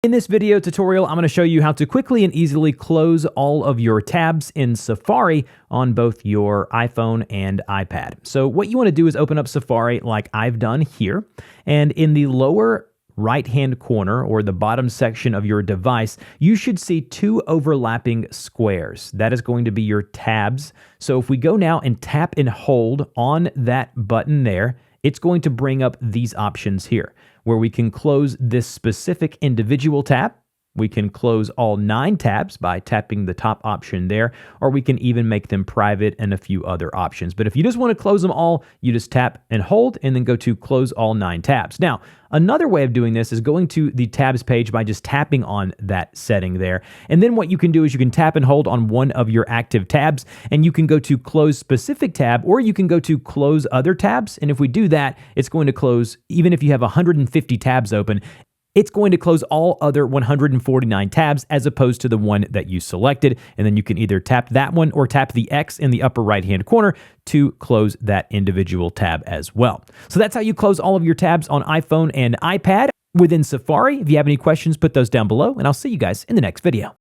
In this video tutorial, I'm going to show you how to quickly and easily close all of your tabs in Safari on both your iPhone and iPad. So what you want to do is open up Safari like I've done here, and in the lower right-hand corner or the bottom section of your device, you should see two overlapping squares. That is going to be your tabs. So if we go now and tap and hold on that button there, it's going to bring up these options here, where we can close this specific individual tab. We can close all 9 tabs by tapping the top option there, or we can even make them private and a few other options. But if you just want to close them all, you just tap and hold and then go to close all 9 tabs. Now, another way of doing this is going to the tabs page by just tapping on that setting there. And then what you can do is you can tap and hold on one of your active tabs, and you can go to close specific tab, or you can go to close other tabs. And if we do that, it's going to close, even if you have 150 tabs open, it's going to close all other 149 tabs as opposed to the one that you selected. And then you can either tap that one or tap the X in the upper right-hand corner to close that individual tab as well. So that's how you close all of your tabs on iPhone and iPad within Safari. If you have any questions, put those down below, and I'll see you guys in the next video.